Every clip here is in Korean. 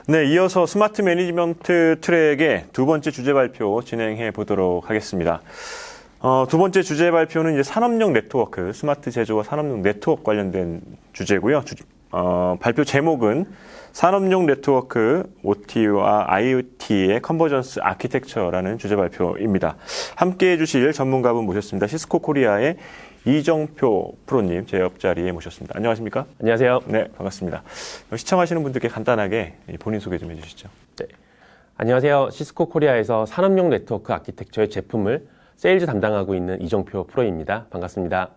네, 이어서 스마트 매니지먼트 트랙의 두 번째 주제 발표 진행해 보도록 하겠습니다. 두 번째 주제 발표는 이제 산업용 네트워크, 스마트 제조와 산업용 네트워크 관련된 주제고요. 발표 제목은 산업용 네트워크 OT와 IoT의 컨버전스 아키텍처라는 주제 발표입니다. 함께 해주실 전문가분 모셨습니다. 시스코 코리아의 이정표 프로님 제 옆자리에 모셨습니다. 안녕하십니까? 안녕하세요. 네, 반갑습니다. 시청하시는 분들께 간단하게 본인 소개 좀 해주시죠. 네. 안녕하세요. 시스코 코리아에서 산업용 네트워크 아키텍처의 제품을 세일즈 담당하고 있는 이정표 프로입니다. 반갑습니다.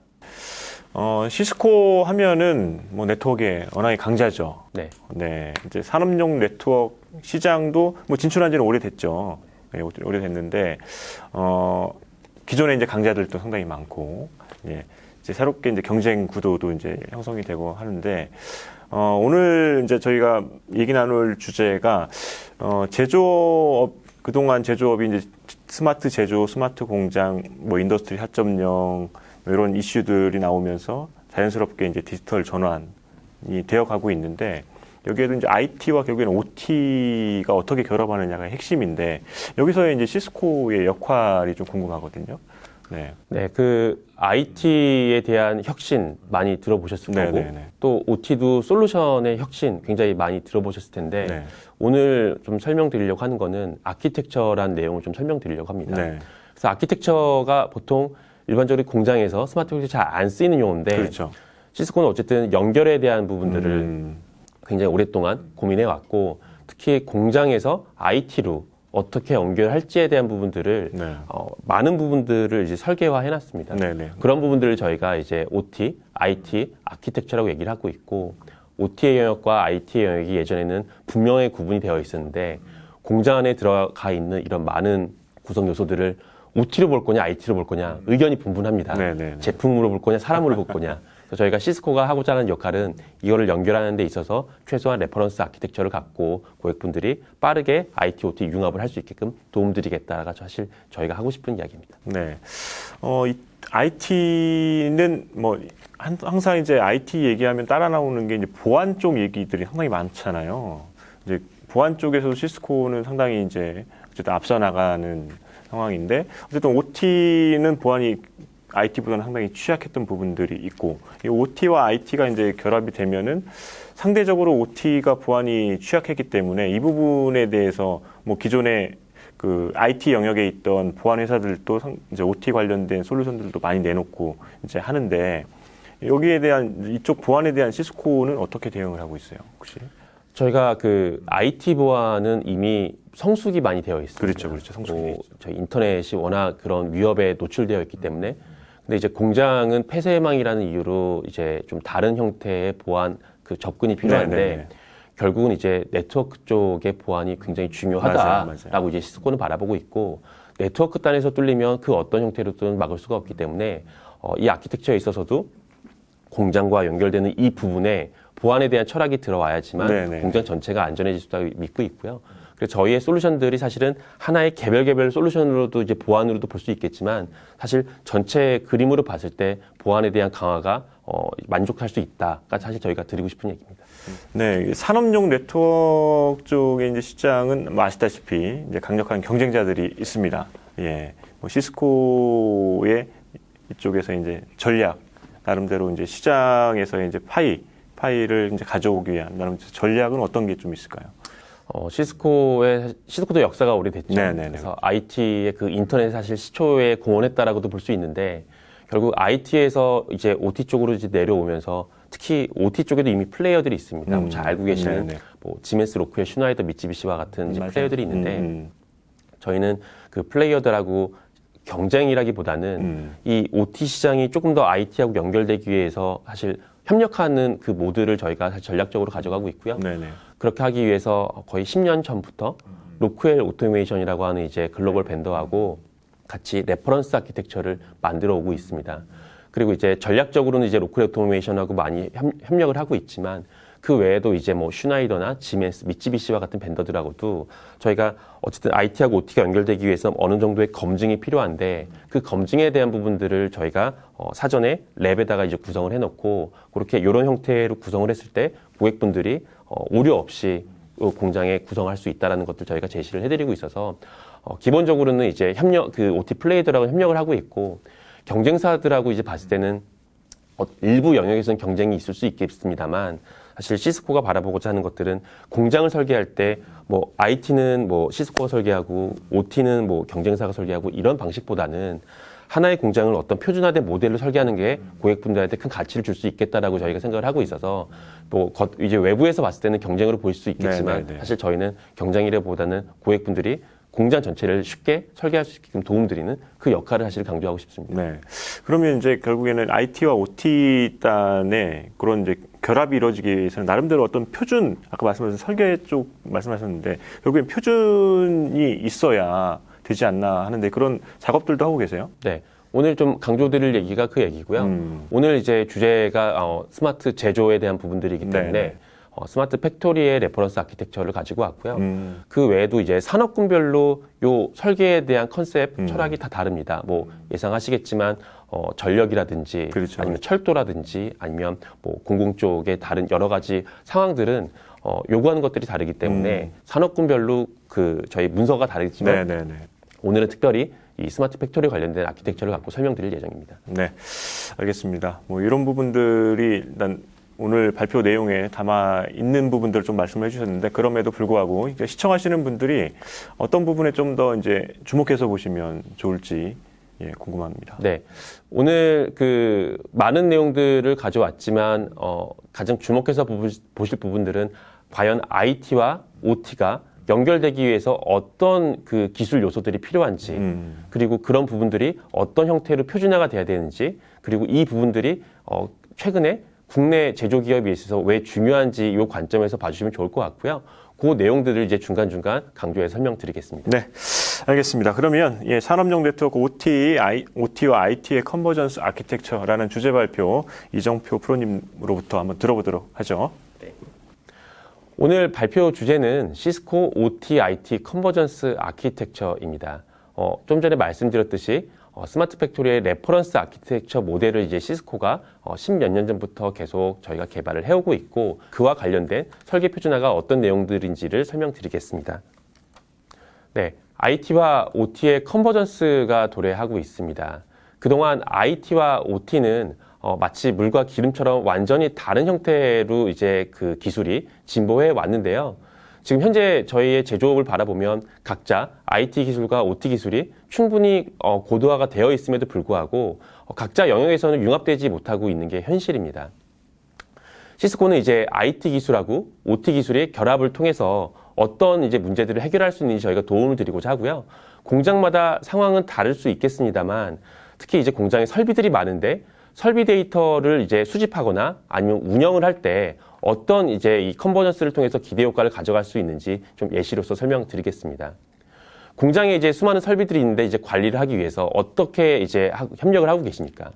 시스코 하면은 뭐 네트워크의 워낙에 강자죠. 네. 네, 이제 산업용 네트워크 시장도 뭐 진출한 지는 오래됐죠. 네, 오래됐는데, 기존에 이제 강자들도 상당히 많고, 예, 이제 새롭게 이제 경쟁 구도도 이제 형성이 되고 하는데, 오늘 이제 저희가 얘기 나눌 주제가, 제조업, 그동안 제조업이 이제 스마트 제조, 스마트 공장, 뭐 인더스트리 4.0, 이런 이슈들이 나오면서 자연스럽게 이제 디지털 전환이 되어 가고 있는데, 여기에도 이제 IT와 결국에는 OT가 어떻게 결합하느냐가 핵심인데, 여기서의 이제 시스코의 역할이 좀 궁금하거든요. 네. 네, 그 IT에 대한 혁신 많이 들어보셨을 거고, 또 OT도 솔루션의 혁신 굉장히 많이 들어보셨을 텐데, 네. 오늘 좀 설명드리려고 하는 거는 아키텍처라는 내용을 좀 설명드리려고 합니다. 네. 그래서 아키텍처가 보통 일반적으로 공장에서 스마트폰이 잘 안 쓰이는 용어인데, 그렇죠. 시스코는 어쨌든 연결에 대한 부분들을 굉장히 오랫동안 고민해 왔고, 특히 공장에서 IT로 어떻게 연결할지에 대한 부분들을 네. 많은 부분들을 이제 설계화해 놨습니다. 네네. 그런 부분들을 저희가 이제 OT, IT, 아키텍처라고 얘기를 하고 있고, OT의 영역과 IT의 영역이 예전에는 분명히 구분이 되어 있었는데, 공장 안에 들어가 있는 이런 많은 구성 요소들을 OT로 볼 거냐, IT로 볼 거냐, 의견이 분분합니다. 네네네. 제품으로 볼 거냐, 사람으로 볼 거냐. 그래서 저희가 시스코가 하고자 하는 역할은 이거를 연결하는 데 있어서 최소한 레퍼런스 아키텍처를 갖고 고객분들이 빠르게 IT, OT 융합을 할 수 있게끔 도움드리겠다가 사실 저희가 하고 싶은 이야기입니다. 네. IT는 뭐 항상 이제 IT 얘기하면 따라 나오는 게 이제 보안 쪽 얘기들이 상당히 많잖아요. 이제 보안 쪽에서도 시스코는 상당히 이제 어쨌든 앞서 나가는 상황인데, 어쨌든 OT는 보안이 IT보다는 상당히 취약했던 부분들이 있고, 이 OT와 IT가 이제 결합이 되면은 상대적으로 OT가 보안이 취약했기 때문에 이 부분에 대해서 뭐 기존에 그 IT 영역에 있던 보안 회사들도 이제 OT 관련된 솔루션들도 많이 내놓고 이제 하는데, 여기에 대한 이쪽 보안에 대한 시스코는 어떻게 대응을 하고 있어요, 혹시? 저희가 그 IT 보안은 이미 성숙이 많이 되어 있습니다. 그렇죠, 그렇죠. 성숙이 저희 인터넷이 워낙 그런 위협에 노출되어 있기 때문에. 근데 이제 공장은 폐쇄망이라는 이유로 이제 좀 다른 형태의 보안 그 접근이 필요한데, 네네네. 결국은 이제 네트워크 쪽의 보안이 굉장히 중요하다라고 맞아요. 이제 시스코는 바라보고 있고, 네트워크 단에서 뚫리면 그 어떤 형태로든 막을 수가 없기 때문에 이 아키텍처에 있어서도 공장과 연결되는 이 부분에 보안에 대한 철학이 들어와야지만 네네. 공장 전체가 안전해질 수 있다고 믿고 있고요. 그래서 저희의 솔루션들이 사실은 하나의 개별 솔루션으로도 이제 보안으로도 볼 수 있겠지만, 사실 전체 그림으로 봤을 때 보안에 대한 강화가 만족할 수 있다가 사실 저희가 드리고 싶은 얘기입니다. 네, 산업용 네트워크 쪽의 이제 시장은 뭐 아시다시피 이제 강력한 경쟁자들이 있습니다. 예, 뭐 시스코의 이쪽에서 이제 전략, 나름대로 이제 시장에서 이제 파이를 이제 가져오기 위한 나름대로 전략은 어떤 게 좀 있을까요? 시스코도 역사가 오래됐죠. 네네네. 그래서 IT의 그 인터넷 사실 시초에 공헌했다라고도 볼 수 있는데, 결국 IT에서 이제 OT 쪽으로 이제 내려오면서 특히 OT 쪽에도 이미 플레이어들이 있습니다. 잘 알고 계시는 뭐 지멘스, 로크웰, 슈나이더, 미쓰비시와 같은 이제 플레이어들이 있는데, 저희는 그 플레이어들하고 경쟁이라기보다는 이 OT 시장이 조금 더 IT하고 연결되기 위해서 사실 협력하는 그 모드를 저희가 사실 전략적으로 가져가고 있고요. 네네. 그렇게 하기 위해서 거의 10년 전부터 로크웰 오토메이션이라고 하는 이제 글로벌 벤더하고 같이 레퍼런스 아키텍처를 만들어 오고 있습니다. 그리고 이제 전략적으로는 이제 로크웰 오토메이션하고 많이 협력을 하고 있지만, 그 외에도 이제 뭐 슈나이더나 지멘스, 미쓰비시와 같은 벤더들하고도 저희가 어쨌든 IT하고 OT가 연결되기 위해서 어느 정도의 검증이 필요한데, 그 검증에 대한 부분들을 저희가 사전에 랩에다가 이제 구성을 해놓고, 그렇게 이런 형태로 구성을 했을 때 고객분들이 오류 없이 공장에 구성할 수 있다라는 것들 저희가 제시를 해드리고 있어서 기본적으로는 이제 OT 플레이들하고 협력을 하고 있고 경쟁사들하고 이제 봤을 때는 일부 영역에서는 경쟁이 있을 수 있겠습니다만 사실 시스코가 바라보고자 하는 것들은 공장을 설계할 때 뭐 IT는 뭐 시스코가 설계하고 OT는 뭐 경쟁사가 설계하고 이런 방식보다는 하나의 공장을 어떤 표준화된 모델로 설계하는 게 고객분들한테 큰 가치를 줄 수 있겠다라고 저희가 생각을 하고 있어서 또 이제 외부에서 봤을 때는 경쟁으로 보일 수 있겠지만 네네네. 사실 저희는 경쟁이라보다는 고객분들이 공장 전체를 쉽게 설계할 수 있게끔 도움드리는 그 역할을 사실 강조하고 싶습니다. 네. 그러면 이제 결국에는 IT와 OT 단의 그런 이제 결합이 이루어지기 위해서는 나름대로 어떤 표준, 아까 말씀하신 설계 쪽 말씀하셨는데 결국엔 표준이 있어야 되지 않나 하는데 그런 작업들도 하고 계세요? 네. 오늘 좀 강조드릴 얘기가 그 얘기고요. 오늘 이제 주제가 스마트 제조에 대한 부분들이기 때문에 네네. 스마트 팩토리의 레퍼런스 아키텍처를 가지고 왔고요. 그 외에도 이제 산업군별로 요 설계에 대한 컨셉, 철학이 다 다릅니다. 뭐 예상하시겠지만 전력이라든지 그렇죠. 아니면 철도라든지 아니면 뭐 공공 쪽의 다른 여러 가지 상황들은 요구하는 것들이 다르기 때문에 산업군별로 그 저희 문서가 다르지만 네네네. 오늘은 특별히 이 스마트 팩토리 관련된 아키텍처를 갖고 설명드릴 예정입니다. 네, 알겠습니다. 뭐 이런 부분들이 일단 오늘 발표 내용에 담아 있는 부분들을 좀 말씀을 해주셨는데 그럼에도 불구하고 이제 시청하시는 분들이 어떤 부분에 좀 더 이제 주목해서 보시면 좋을지 궁금합니다. 네, 오늘 그 많은 내용들을 가져왔지만 가장 주목해서 보실 부분들은 과연 IT와 OT가 연결되기 위해서 어떤 그 기술 요소들이 필요한지 그리고 그런 부분들이 어떤 형태로 표준화가 돼야 되는지 그리고 이 부분들이 최근에 국내 제조기업에 있어서 왜 중요한지 이 관점에서 봐주시면 좋을 것 같고요. 그 내용들을 이제 중간중간 강조해서 설명드리겠습니다. 네, 알겠습니다. 그러면 산업용 네트워크 OT와 IT의 컨버전스 아키텍처라는 주제 발표 이정표 프로님으로부터 한번 들어보도록 하죠. 오늘 발표 주제는 시스코 OT, IT 컨버전스 아키텍처입니다. 좀 전에 말씀드렸듯이 스마트 팩토리의 레퍼런스 아키텍처 모델을 이제 시스코가 10몇 년 전부터 계속 저희가 개발을 해오고 있고 그와 관련된 설계 표준화가 어떤 내용들인지를 설명드리겠습니다. 네, IT와 OT의 컨버전스가 도래하고 있습니다. 그동안 IT와 OT는 마치 물과 기름처럼 완전히 다른 형태로 이제 그 기술이 진보해 왔는데요. 지금 현재 저희의 제조업을 바라보면 각자 IT 기술과 OT 기술이 충분히 고도화가 되어 있음에도 불구하고 각자 영역에서는 융합되지 못하고 있는 게 현실입니다. 시스코는 이제 IT 기술하고 OT 기술의 결합을 통해서 어떤 이제 문제들을 해결할 수 있는지 저희가 도움을 드리고자 하고요. 공장마다 상황은 다를 수 있겠습니다만 특히 이제 공장에 설비들이 많은데 설비 데이터를 이제 수집하거나 아니면 운영을 할 때 어떤 이제 이 컨버전스를 통해서 기대 효과를 가져갈 수 있는지 좀 예시로서 설명드리겠습니다. 공장에 이제 수많은 설비들이 있는데 이제 관리를 하기 위해서 어떻게 이제 협력을 하고 계십니까?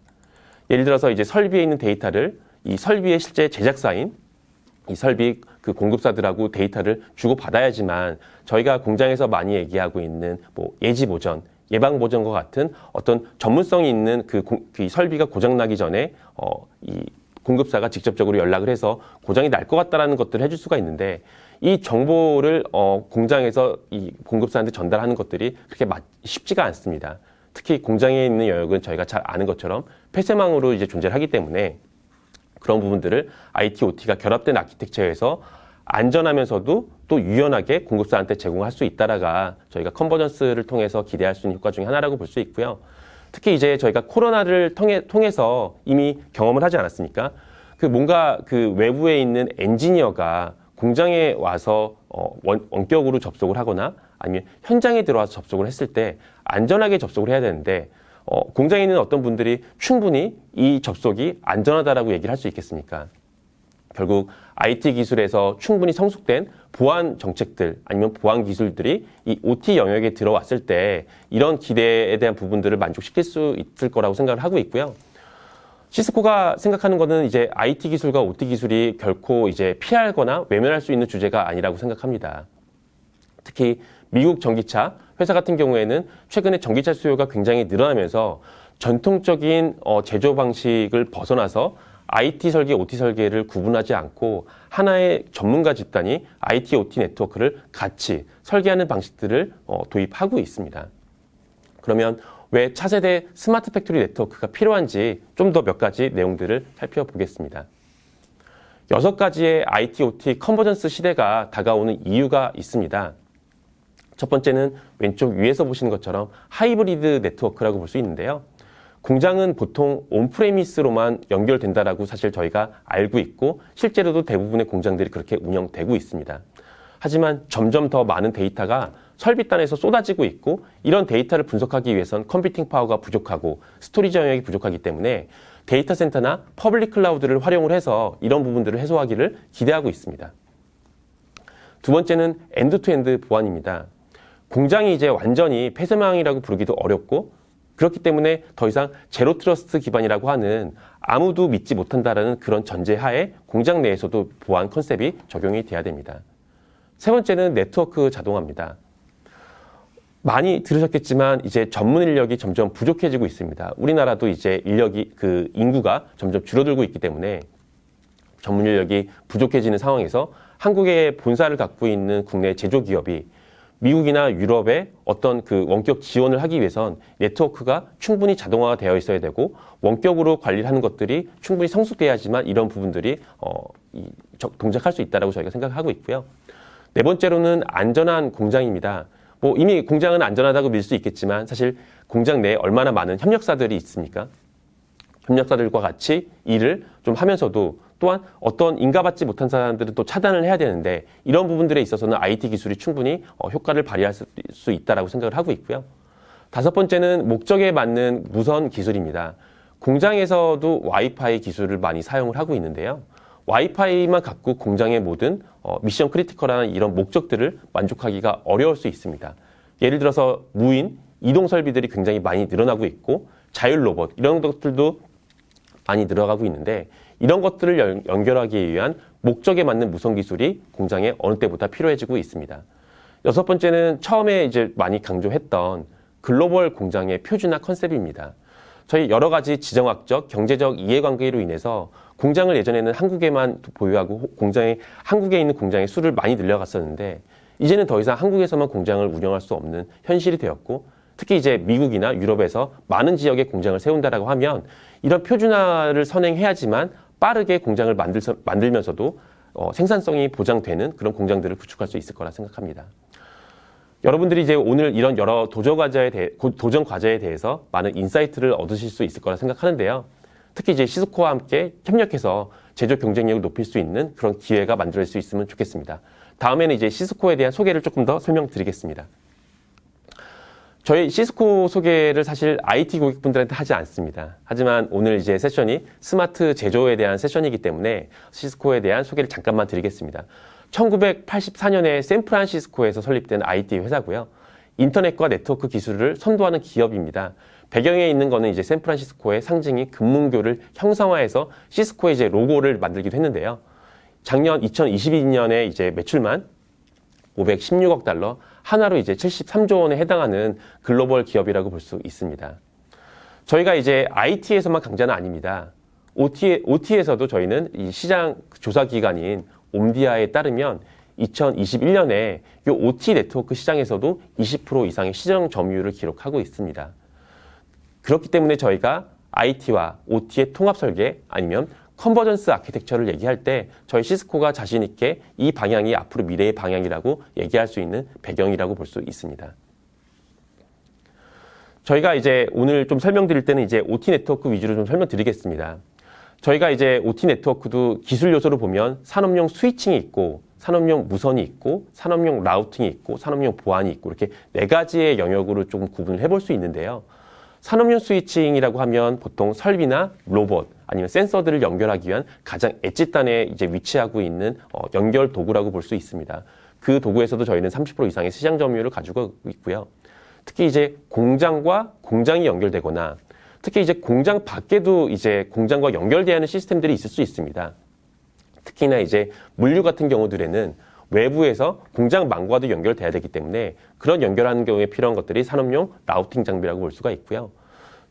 예를 들어서 이제 설비에 있는 데이터를 이 설비의 실제 제작사인 이 설비 그 공급사들하고 데이터를 주고받아야지만 저희가 공장에서 많이 얘기하고 있는 뭐 예지 보전, 예방 보전과 같은 어떤 전문성이 있는 그 설비가 고장 나기 전에 이 공급사가 직접적으로 연락을 해서 고장이 날 것 같다라는 것들을 해줄 수가 있는데 이 정보를 공장에서 이 공급사한테 전달하는 것들이 그렇게 쉽지가 않습니다. 특히 공장에 있는 영역은 저희가 잘 아는 것처럼 폐쇄망으로 이제 존재를 하기 때문에 그런 부분들을 IT, OT가 결합된 아키텍처에서 안전하면서도 또 유연하게 공급사한테 제공할 수 있다라가 저희가 컨버전스를 통해서 기대할 수 있는 효과 중에 하나라고 볼 수 있고요. 특히 이제 저희가 코로나를 통해서 이미 경험을 하지 않았습니까? 그 뭔가 그 외부에 있는 엔지니어가 공장에 와서 원격으로 접속을 하거나 아니면 현장에 들어와서 접속을 했을 때 안전하게 접속을 해야 되는데 공장에 있는 어떤 분들이 충분히 이 접속이 안전하다라고 얘기를 할 수 있겠습니까? 결국 IT 기술에서 충분히 성숙된 보안 정책들 아니면 보안 기술들이 이 OT 영역에 들어왔을 때 이런 기대에 대한 부분들을 만족시킬 수 있을 거라고 생각을 하고 있고요. 시스코가 생각하는 것은 이제 IT 기술과 OT 기술이 결코 이제 피하거나 외면할 수 있는 주제가 아니라고 생각합니다. 특히 미국 전기차 회사 같은 경우에는 최근에 전기차 수요가 굉장히 늘어나면서 전통적인 제조 방식을 벗어나서 IT 설계, OT 설계를 구분하지 않고 하나의 전문가 집단이 IT, OT 네트워크를 같이 설계하는 방식들을 도입하고 있습니다. 그러면 왜 차세대 스마트 팩토리 네트워크가 필요한지 좀 더 몇 가지 내용들을 살펴보겠습니다. 6가지의 IT, OT 컨버전스 시대가 다가오는 이유가 있습니다. 첫 번째는 왼쪽 위에서 보시는 것처럼 하이브리드 네트워크라고 볼 수 있는데요. 공장은 보통 온프레미스로만 연결된다라고 사실 저희가 알고 있고 실제로도 대부분의 공장들이 그렇게 운영되고 있습니다. 하지만 점점 더 많은 데이터가 설비단에서 쏟아지고 있고 이런 데이터를 분석하기 위해선 컴퓨팅 파워가 부족하고 스토리지 영역이 부족하기 때문에 데이터 센터나 퍼블릭 클라우드를 활용을 해서 이런 부분들을 해소하기를 기대하고 있습니다. 두 번째는 엔드-투-엔드 보안입니다. 공장이 이제 완전히 폐쇄망이라고 부르기도 어렵고 그렇기 때문에 더 이상 제로 트러스트 기반이라고 하는 아무도 믿지 못한다라는 그런 전제하에 공장 내에서도 보안 컨셉이 적용이 돼야 됩니다. 세 번째는 네트워크 자동화입니다. 많이 들으셨겠지만 이제 전문 인력이 점점 부족해지고 있습니다. 우리나라도 이제 인구가 점점 줄어들고 있기 때문에 전문 인력이 부족해지는 상황에서 한국의 본사를 갖고 있는 국내 제조기업이 미국이나 유럽의 어떤 그 원격 지원을 하기 위해선 네트워크가 충분히 자동화가 되어 있어야 되고 원격으로 관리를 하는 것들이 충분히 성숙돼야지만 이런 부분들이 동작할 수 있다고 저희가 생각하고 있고요. 네 번째로는 안전한 공장입니다. 이미 공장은 안전하다고 믿을 수 있겠지만 사실 공장 내에 얼마나 많은 협력사들이 있습니까? 협력사들과 같이 일을 좀 하면서도 또한 어떤 인가받지 못한 사람들은 또 차단을 해야 되는데 이런 부분들에 있어서는 IT 기술이 충분히 효과를 발휘할 수 있다고 생각을 하고 있고요. 다섯 번째는 목적에 맞는 무선 기술입니다. 공장에서도 와이파이 기술을 많이 사용을 하고 있는데요. 와이파이만 갖고 공장의 모든 미션 크리티컬한 이런 목적들을 만족하기가 어려울 수 있습니다. 예를 들어서 무인, 이동 설비들이 굉장히 많이 늘어나고 있고 자율 로봇 이런 것들도 많이 늘어가고 있는데 이런 것들을 연결하기 위한 목적에 맞는 무선 기술이 공장에 어느 때보다 필요해지고 있습니다. 여섯 번째는 처음에 이제 많이 강조했던 글로벌 공장의 표준화 컨셉입니다. 저희 여러 가지 지정학적, 경제적 이해관계로 인해서 공장을 예전에는 한국에만 보유하고 한국에 있는 공장의 수를 많이 늘려갔었는데 이제는 더 이상 한국에서만 공장을 운영할 수 없는 현실이 되었고 특히 이제 미국이나 유럽에서 많은 지역에 공장을 세운다라고 하면 이런 표준화를 선행해야지만 빠르게 공장을 만들면서도 생산성이 보장되는 그런 공장들을 구축할 수 있을 거라 생각합니다. 여러분들이 이제 오늘 이런 여러 도전 과제에 대해서 많은 인사이트를 얻으실 수 있을 거라 생각하는데요. 특히 이제 시스코와 함께 협력해서 제조 경쟁력을 높일 수 있는 그런 기회가 만들어질 수 있으면 좋겠습니다. 다음에는 이제 시스코에 대한 소개를 조금 더 설명드리겠습니다. 저희 시스코 소개를 사실 IT 고객분들한테 하지 않습니다. 하지만 오늘 이제 세션이 스마트 제조에 대한 세션이기 때문에 시스코에 대한 소개를 잠깐만 드리겠습니다. 1984년에 샌프란시스코에서 설립된 IT 회사고요. 인터넷과 네트워크 기술을 선도하는 기업입니다. 배경에 있는 거는 이제 샌프란시스코의 상징인 금문교를 형상화해서 시스코의 이제 로고를 만들기도 했는데요. 작년 2022년에 이제 매출만 516억 달러, 하나로 이제 73조 원에 해당하는 글로벌 기업이라고 볼 수 있습니다. 저희가 이제 IT에서만 강자는 아닙니다. OT에서도 저희는 이 시장 조사 기관인 옴디아에 따르면 2021년에 이 OT 네트워크 시장에서도 20% 이상의 시장 점유율을 기록하고 있습니다. 그렇기 때문에 저희가 IT와 OT의 통합 설계 아니면 컨버전스 아키텍처를 얘기할 때 저희 시스코가 자신 있게 이 방향이 앞으로 미래의 방향이라고 얘기할 수 있는 배경이라고 볼 수 있습니다. 저희가 이제 오늘 좀 설명드릴 때는 이제 OT 네트워크 위주로 좀 설명드리겠습니다. 저희가 이제 OT 네트워크도 기술 요소로 보면 산업용 스위칭이 있고 산업용 무선이 있고 산업용 라우팅이 있고 산업용 보안이 있고 이렇게 네 가지의 영역으로 조금 구분을 해볼 수 있는데요. 산업용 스위칭이라고 하면 보통 설비나 로봇 아니면 센서들을 연결하기 위한 가장 엣지단에 이제 위치하고 있는 연결 도구라고 볼 수 있습니다. 그 도구에서도 저희는 30% 이상의 시장 점유율을 가지고 있고요. 특히 이제 공장과 공장이 연결되거나 특히 이제 공장 밖에도 이제 공장과 연결되어 하는 시스템들이 있을 수 있습니다. 특히나 이제 물류 같은 경우들에는 외부에서 공장망과도 연결돼야 되기 때문에 그런 연결하는 경우에 필요한 것들이 산업용 라우팅 장비라고 볼 수가 있고요.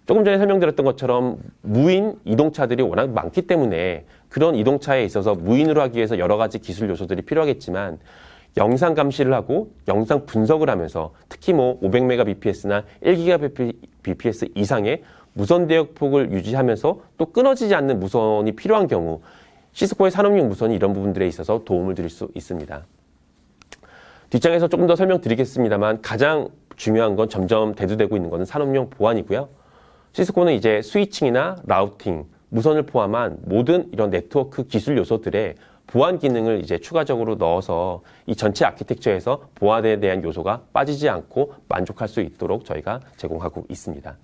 조금 전에 설명드렸던 것처럼 무인 이동차들이 워낙 많기 때문에 그런 이동차에 있어서 무인으로 하기 위해서 여러 가지 기술 요소들이 필요하겠지만 영상 감시를 하고 영상 분석을 하면서 특히 뭐 500mbps나 1GBps 이상의 무선 대역폭을 유지하면서 또 끊어지지 않는 무선이 필요한 경우 시스코의 산업용 무선이 이런 부분들에 있어서 도움을 드릴 수 있습니다. 뒷장에서 조금 더 설명드리겠습니다만 가장 중요한 건 점점 대두되고 있는 것은 산업용 보안이고요. 시스코는 이제 스위칭이나 라우팅, 무선을 포함한 모든 이런 네트워크 기술 요소들의 보안 기능을 이제 추가적으로 넣어서 이 전체 아키텍처에서 보안에 대한 요소가 빠지지 않고 만족할 수 있도록 저희가 제공하고 있습니다.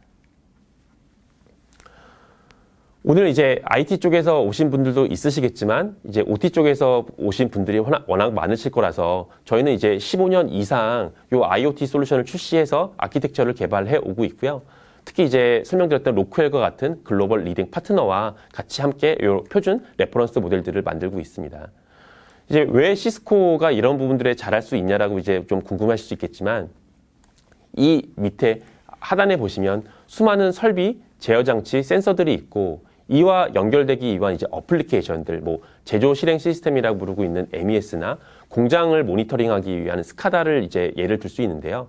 오늘 이제 IT 쪽에서 오신 분들도 있으시겠지만 이제 OT 쪽에서 오신 분들이 워낙 많으실 거라서 저희는 이제 15년 이상 요 IoT 솔루션을 출시해서 아키텍처를 개발해 오고 있고요. 특히 이제 설명드렸던 로크웰과 같은 글로벌 리딩 파트너와 같이 함께 요 표준 레퍼런스 모델들을 만들고 있습니다. 이제 왜 시스코가 이런 부분들에 잘할 수 있냐라고 이제 좀 궁금하실 수 있겠지만 이 밑에 하단에 보시면 수많은 설비, 제어 장치, 센서들이 있고 이와 연결되기 위한 이제 어플리케이션들, 뭐 제조 실행 시스템이라고 부르고 있는 MES나 공장을 모니터링하기 위한 스카다를 이제 예를 들 수 있는데요.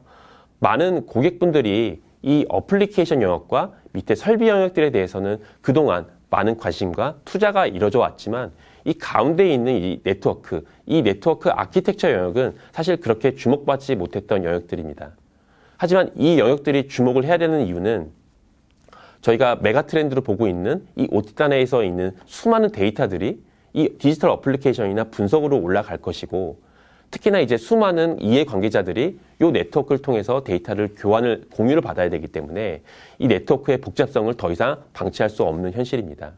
많은 고객분들이 이 어플리케이션 영역과 밑에 설비 영역들에 대해서는 그동안 많은 관심과 투자가 이뤄져 왔지만 이 가운데 있는 이 네트워크 아키텍처 영역은 사실 그렇게 주목받지 못했던 영역들입니다. 하지만 이 영역들이 주목을 해야 되는 이유는 저희가 메가 트렌드로 보고 있는 이 OT단에서 있는 수많은 데이터들이 이 디지털 어플리케이션이나 분석으로 올라갈 것이고 특히나 이제 수많은 이해 관계자들이 이 네트워크를 통해서 데이터를 공유를 받아야 되기 때문에 이 네트워크의 복잡성을 더 이상 방치할 수 없는 현실입니다.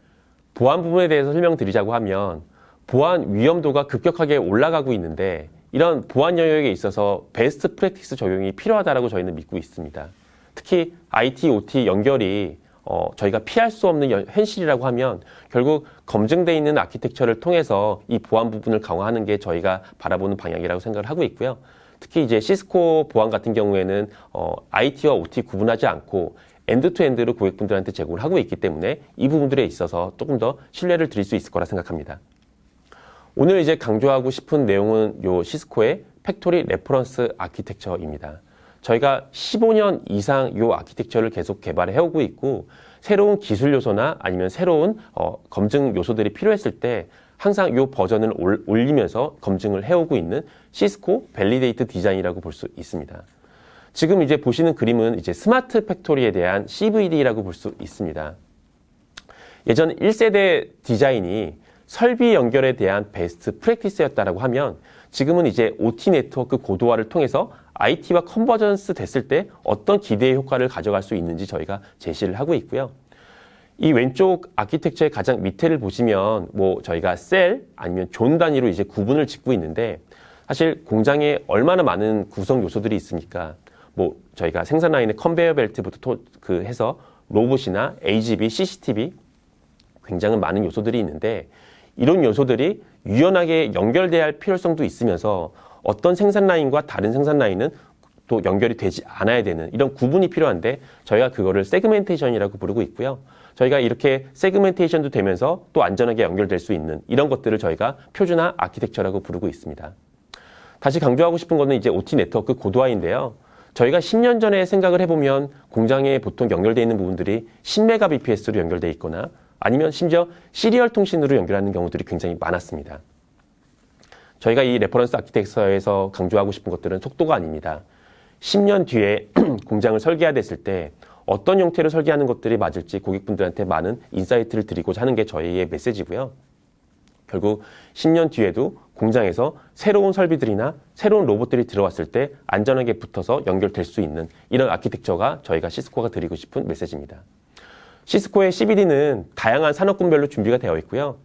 보안 부분에 대해서 설명드리자고 하면 보안 위험도가 급격하게 올라가고 있는데 이런 보안 영역에 있어서 베스트 프랙티스 적용이 필요하다고 저희는 믿고 있습니다. 특히 IT, OT 연결이 저희가 피할 수 없는 현실이라고 하면 결국 검증되어 있는 아키텍처를 통해서 이 보안 부분을 강화하는 게 저희가 바라보는 방향이라고 생각을 하고 있고요. 특히 이제 시스코 보안 같은 경우에는 IT와 OT 구분하지 않고 엔드투엔드로 고객분들한테 제공을 하고 있기 때문에 이 부분들에 있어서 조금 더 신뢰를 드릴 수 있을 거라 생각합니다. 오늘 이제 강조하고 싶은 내용은 요 시스코의 팩토리 레퍼런스 아키텍처입니다. 저희가 15년 이상 이 아키텍처를 계속 개발해 오고 있고 새로운 기술 요소나 아니면 새로운 검증 요소들이 필요했을 때 항상 이 버전을 올리면서 검증을 해오고 있는 시스코 밸리데이트 디자인이라고 볼 수 있습니다. 지금 이제 보시는 그림은 이제 스마트 팩토리에 대한 CVD라고 볼 수 있습니다. 예전 1세대 디자인이 설비 연결에 대한 베스트 프랙티스였다라고 하면 지금은 이제 OT 네트워크 고도화를 통해서 IT와 컨버전스 됐을 때 어떤 기대의 효과를 가져갈 수 있는지 저희가 제시를 하고 있고요. 이 왼쪽 아키텍처의 가장 밑에를 보시면 뭐 저희가 셀 아니면 존 단위로 이제 구분을 짓고 있는데 사실 공장에 얼마나 많은 구성 요소들이 있습니까? 뭐 저희가 생산 라인의 컨베이어 벨트부터 해서 로봇이나 AGV, CCTV 굉장히 많은 요소들이 있는데 이런 요소들이 유연하게 연결돼야 할 필요성도 있으면서 어떤 생산 라인과 다른 생산 라인은 또 연결이 되지 않아야 되는 이런 구분이 필요한데 저희가 그거를 세그멘테이션이라고 부르고 있고요. 저희가 이렇게 세그멘테이션도 되면서 또 안전하게 연결될 수 있는 이런 것들을 저희가 표준화 아키텍처라고 부르고 있습니다. 다시 강조하고 싶은 거는 이제 OT 네트워크 고도화인데요. 저희가 10년 전에 생각을 해보면 공장에 보통 연결되어 있는 부분들이 10mbps로 연결되어 있거나 아니면 심지어 시리얼 통신으로 연결하는 경우들이 굉장히 많았습니다. 저희가 이 레퍼런스 아키텍처에서 강조하고 싶은 것들은 속도가 아닙니다. 10년 뒤에 공장을 설계해야 됐을 때 어떤 형태로 설계하는 것들이 맞을지 고객분들한테 많은 인사이트를 드리고자 하는 게 저희의 메시지고요. 결국 10년 뒤에도 공장에서 새로운 설비들이나 새로운 로봇들이 들어왔을 때 안전하게 붙어서 연결될 수 있는 이런 아키텍처가 저희가 시스코가 드리고 싶은 메시지입니다. 시스코의 CBD는 다양한 산업군별로 준비가 되어 있고요.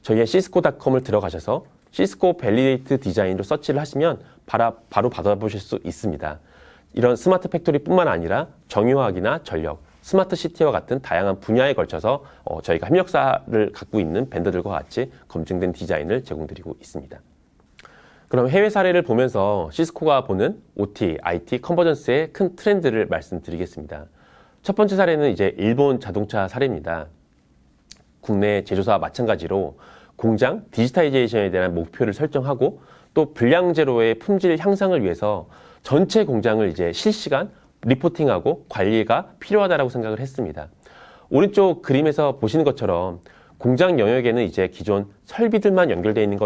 저희의 시스코닷컴을 들어가셔서 시스코 밸리데이트 디자인으로 서치를 하시면 바로 받아보실 수 있습니다. 이런 스마트 팩토리뿐만 아니라 정유화학이나 전력, 스마트 시티와 같은 다양한 분야에 걸쳐서 저희가 협력사를 갖고 있는 벤더들과 같이 검증된 디자인을 제공드리고 있습니다. 그럼 해외 사례를 보면서 시스코가 보는 OT, IT 컨버전스의 큰 트렌드를 말씀드리겠습니다. 첫 번째 사례는 이제 일본 자동차 사례입니다. 국내 제조사와 마찬가지로 공장 디지타이제이션에 대한 목표를 설정하고 또 불량 제로의 품질 향상을 위해서 전체 공장을 이제 실시간 리포팅하고 관리가 필요하다라고 생각을 했습니다. 오른쪽 그림에서 보시는 것처럼 공장 영역에는 이제 기존 설비들만 연결되어 있는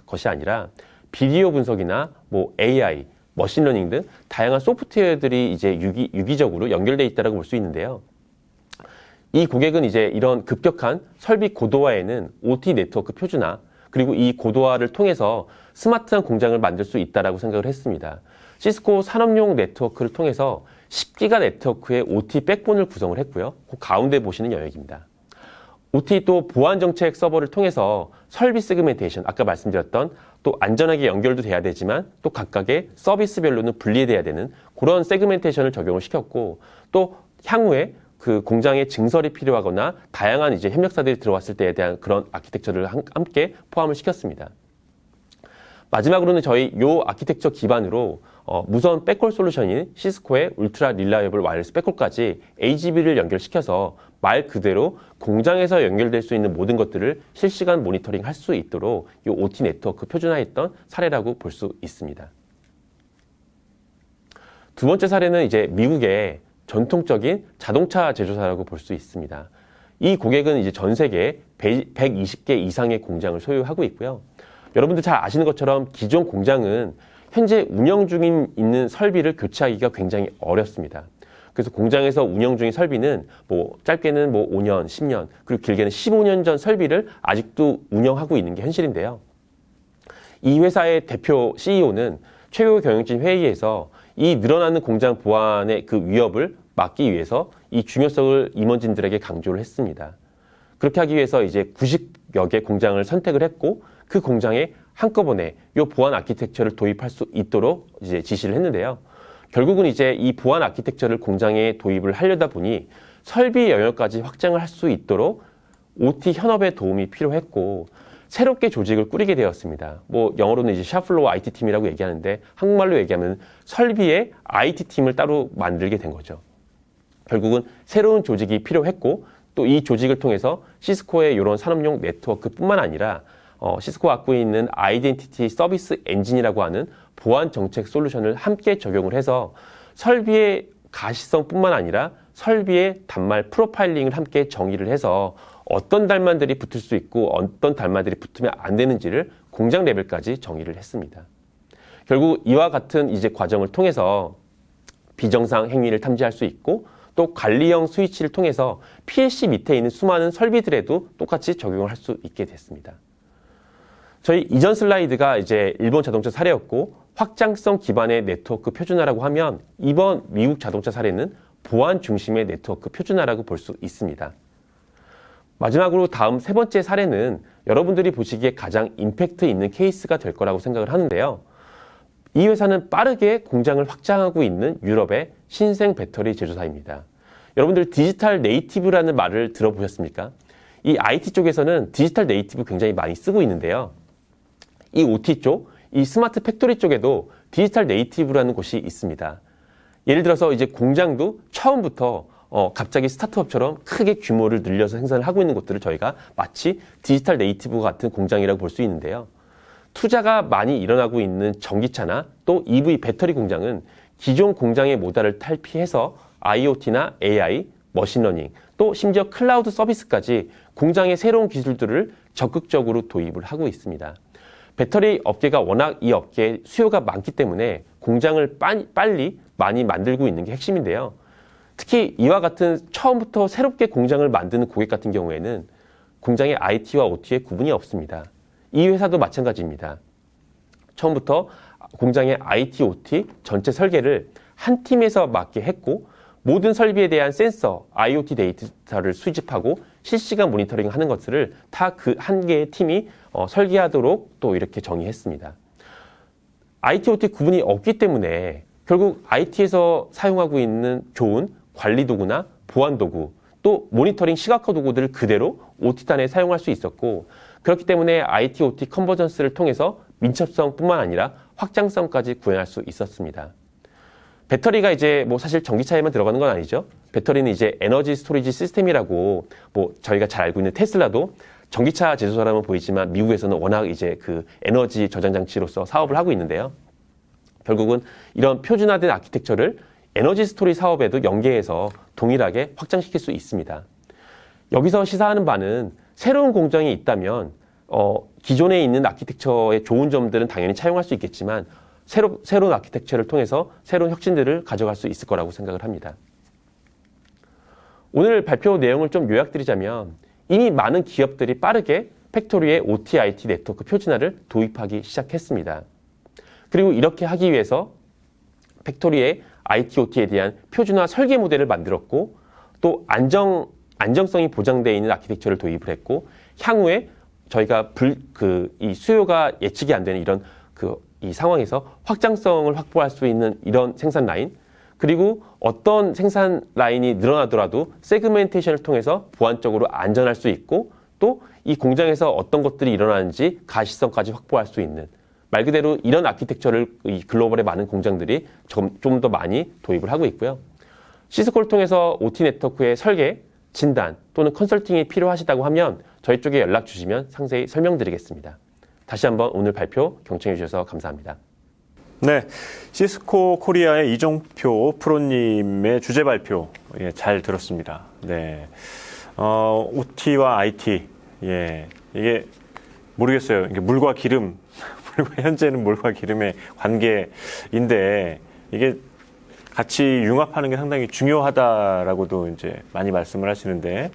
것이 아니라 비디오 분석이나 뭐 AI, 머신러닝 등 다양한 소프트웨어들이 이제 유기적으로 연결되어 있다고 볼 수 있는데요. 이 고객은 이제 이런 급격한 설비 고도화에는 OT 네트워크 표준화, 그리고 이 고도화를 통해서 스마트한 공장을 만들 수 있다고 생각을 했습니다. 시스코 산업용 네트워크를 통해서 10기가 네트워크의 OT 백본을 구성을 했고요. 그 가운데 보시는 영역입니다. OT 또 보안 정책 서버를 통해서 설비 세그멘테이션, 아까 말씀드렸던 또 안전하게 연결도 돼야 되지만 또 각각의 서비스별로는 분리돼야 되는 그런 세그멘테이션을 적용을 시켰고, 또 향후에 그 공장에 증설이 필요하거나 다양한 이제 협력사들이 들어왔을 때에 대한 그런 아키텍처를 함께 포함을 시켰습니다. 마지막으로는 저희 요 아키텍처 기반으로 무선 백홀 솔루션인 시스코의 울트라 릴라이어블 와이어리스 백홀까지 AGV를 연결시켜서 말 그대로 공장에서 연결될 수 있는 모든 것들을 실시간 모니터링 할 수 있도록 이 OT 네트워크 표준화했던 사례라고 볼 수 있습니다. 두 번째 사례는 이제 미국의 전통적인 자동차 제조사라고 볼 수 있습니다. 이 고객은 이제 전 세계 120개 이상의 공장을 소유하고 있고요. 여러분들 잘 아시는 것처럼 기존 공장은 현재 운영 중인 있는 설비를 교체하기가 굉장히 어렵습니다. 그래서 공장에서 운영 중인 설비는 뭐 짧게는 뭐 5년, 10년, 그리고 길게는 15년 전 설비를 아직도 운영하고 있는 게 현실인데요. 이 회사의 대표 CEO는 최고 경영진 회의에서 이 늘어나는 공장 보안의 그 위협을 막기 위해서 이 중요성을 임원진들에게 강조를 했습니다. 그렇게 하기 위해서 이제 90여 개 공장을 선택을 했고, 그 공장에 한꺼번에 이 보안 아키텍처를 도입할 수 있도록 이제 지시를 했는데요. 결국은 이제 이 보안 아키텍처를 공장에 도입을 하려다 보니 설비 영역까지 확장을 할 수 있도록 OT 현업의 도움이 필요했고, 새롭게 조직을 꾸리게 되었습니다. 뭐 영어로는 이제 샵플로어 IT 팀이라고 얘기하는데 한국말로 얘기하면 설비의 IT 팀을 따로 만들게 된 거죠. 결국은 새로운 조직이 필요했고, 또 이 조직을 통해서 시스코의 이런 산업용 네트워크뿐만 아니라 시스코가 갖고 있는 아이덴티티 서비스 엔진이라고 하는 보안 정책 솔루션을 함께 적용을 해서 설비의 가시성뿐만 아니라 설비의 단말 프로파일링을 함께 정의를 해서 어떤 달말들이 붙을 수 있고 어떤 달말들이 붙으면 안 되는지를 공장 레벨까지 정의를 했습니다. 결국 이와 같은 이제 과정을 통해서 비정상 행위를 탐지할 수 있고, 또 관리형 스위치를 통해서 PLC 밑에 있는 수많은 설비들에도 똑같이 적용을 할 수 있게 됐습니다. 저희 이전 슬라이드가 이제 일본 자동차 사례였고, 확장성 기반의 네트워크 표준화라고 하면 이번 미국 자동차 사례는 보안 중심의 네트워크 표준화라고 볼 수 있습니다. 마지막으로 다음 세 번째 사례는 여러분들이 보시기에 가장 임팩트 있는 케이스가 될 거라고 생각을 하는데요. 이 회사는 빠르게 공장을 확장하고 있는 유럽의 신생 배터리 제조사입니다. 여러분들 디지털 네이티브라는 말을 들어보셨습니까? 이 IT 쪽에서는 디지털 네이티브 굉장히 많이 쓰고 있는데요. 이 OT 쪽, 이 스마트 팩토리 쪽에도 디지털 네이티브라는 곳이 있습니다. 예를 들어서 이제 공장도 처음부터 갑자기 스타트업처럼 크게 규모를 늘려서 생산을 하고 있는 곳들을 저희가 마치 디지털 네이티브 같은 공장이라고 볼 수 있는데요. 투자가 많이 일어나고 있는 전기차나 또 EV 배터리 공장은 기존 공장의 모델을 탈피해서 IoT나 AI, 머신러닝, 또 심지어 클라우드 서비스까지 공장의 새로운 기술들을 적극적으로 도입을 하고 있습니다. 배터리 업계가 워낙 이 업계에 수요가 많기 때문에 공장을 빨리 많이 만들고 있는 게 핵심인데요. 특히 이와 같은 처음부터 새롭게 공장을 만드는 고객 같은 경우에는 공장의 IT와 OT의 구분이 없습니다. 이 회사도 마찬가지입니다. 처음부터 공장의 IT, OT 전체 설계를 한 팀에서 맡게 했고, 모든 설비에 대한 센서, IoT 데이터를 수집하고 실시간 모니터링하는 것들을 다 그 한 개의 팀이 설계하도록 또 이렇게 정의했습니다. IT, OT 구분이 없기 때문에 결국 IT에서 사용하고 있는 좋은 관리 도구나 보안 도구, 또 모니터링 시각화 도구들을 그대로 OT단에 사용할 수 있었고, 그렇기 때문에 IT, OT 컨버전스를 통해서 민첩성뿐만 아니라 확장성까지 구현할 수 있었습니다. 배터리가 이제 뭐 사실 전기차에만 들어가는 건 아니죠. 배터리는 이제 에너지 스토리지 시스템이라고 뭐 저희가 잘 알고 있는 테슬라도 전기차 제조사라면 보이지만 미국에서는 워낙 이제 그 에너지 저장 장치로서 사업을 하고 있는데요. 결국은 이런 표준화된 아키텍처를 에너지 스토리 사업에도 연계해서 동일하게 확장시킬 수 있습니다. 여기서 시사하는 바는 새로운 공장이 있다면 기존에 있는 아키텍처의 좋은 점들은 당연히 차용할 수 있겠지만 새로운 아키텍처를 통해서 새로운 혁신들을 가져갈 수 있을 거라고 생각을 합니다. 오늘 발표 내용을 좀 요약드리자면 이미 많은 기업들이 빠르게 팩토리에 OT, IT 네트워크 표준화를 도입하기 시작했습니다. 그리고 이렇게 하기 위해서 팩토리에 IT, OT에 대한 표준화 설계 모델을 만들었고 또 안정성이 보장되어 있는 아키텍처를 도입을 했고 향후에 저희가 이 수요가 예측이 안 되는 이런 이 상황에서 확장성을 확보할 수 있는 이런 생산 라인 그리고 어떤 생산 라인이 늘어나더라도 세그멘테이션을 통해서 보안적으로 안전할 수 있고 또 이 공장에서 어떤 것들이 일어나는지 가시성까지 확보할 수 있는 말 그대로 이런 아키텍처를 이 글로벌의 많은 공장들이 좀 더 많이 도입을 하고 있고요. 시스코를 통해서 OT 네트워크의 설계, 진단 또는 컨설팅이 필요하시다고 하면 저희 쪽에 연락 주시면 상세히 설명드리겠습니다. 다시 한번 오늘 발표 경청해 주셔서 감사합니다. 네, 시스코 코리아의 이정표 프로님의 주제 발표 잘 들었습니다. 네, OT와 IT 이게 모르겠어요. 이게 물과 기름, 현재는 물과 기름의 관계인데 이게 같이 융합하는 게 상당히 중요하다라고도 이제 많이 말씀을 하시는데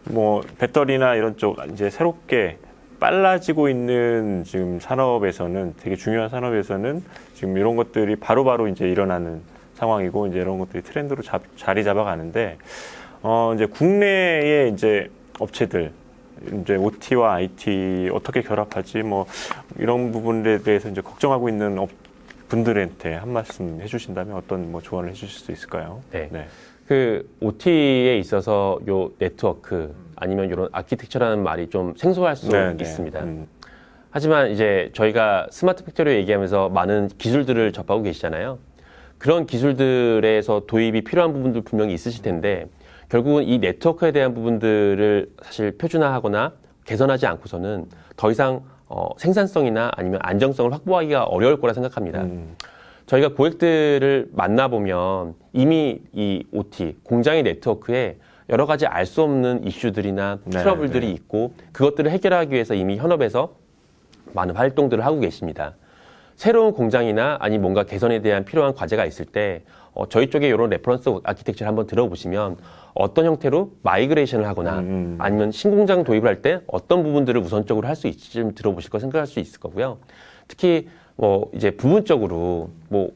뭐 배터리나 이런 쪽 이제 새롭게 빨라지고 있는 지금 산업에서는 되게 중요한 산업에서는 지금 이런 것들이 바로바로 이제 일어나는 상황이고 이제 이런 것들이 트렌드로 자리 잡아가는데 이제 국내의 이제 업체들 이제 OT와 IT 어떻게 결합하지 뭐 이런 부분에 대해서 이제 걱정하고 있는 분들한테 한 말씀 해주신다면 어떤 뭐 조언을 해주실 수 있을까요? 네. 그 OT에 있어서 요 네트워크 아니면 이런 아키텍처라는 말이 좀 생소할 수 있습니다. 하지만 이제 저희가 스마트 팩토리 얘기하면서 많은 기술들을 접하고 계시잖아요. 그런 기술들에서 도입이 필요한 부분들 분명히 있으실 텐데 결국은 이 네트워크에 대한 부분들을 사실 표준화하거나 개선하지 않고서는 더 이상 생산성이나 아니면 안정성을 확보하기가 어려울 거라 생각합니다. 저희가 고객들을 만나보면 이미 이 OT, 공장의 네트워크에 여러 가지 알 수 없는 이슈들이나 트러블들이 있고 그것들을 해결하기 위해서 이미 현업에서 많은 활동들을 하고 계십니다. 새로운 공장이나 아니 뭔가 개선에 대한 필요한 과제가 있을 때 저희 쪽에 이런 레퍼런스 아키텍처를 한번 들어보시면 어떤 형태로 마이그레이션을 하거나 아니면 신공장 도입을 할 때 어떤 부분들을 우선적으로 할 수 있을지 좀 들어보실 거 생각할 수 있을 거고요. 특히 뭐 이제 부분적으로 뭐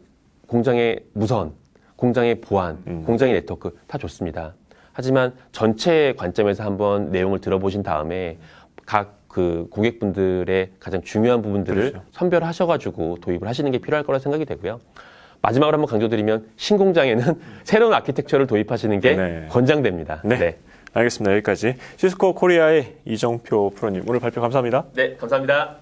공장의 무선, 공장의 보안, 공장의 네트워크 다 좋습니다. 하지만 전체 관점에서 한번 내용을 들어보신 다음에 각 그 고객분들의 가장 중요한 부분들을 선별하셔가지고 도입을 하시는 게 필요할 거라 생각이 되고요. 마지막으로 한번 강조드리면 신공장에는 새로운 아키텍처를 도입하시는 게 권장됩니다. 네. 알겠습니다. 여기까지 시스코 코리아의 이정표 프로님 오늘 발표 감사합니다. 네, 감사합니다.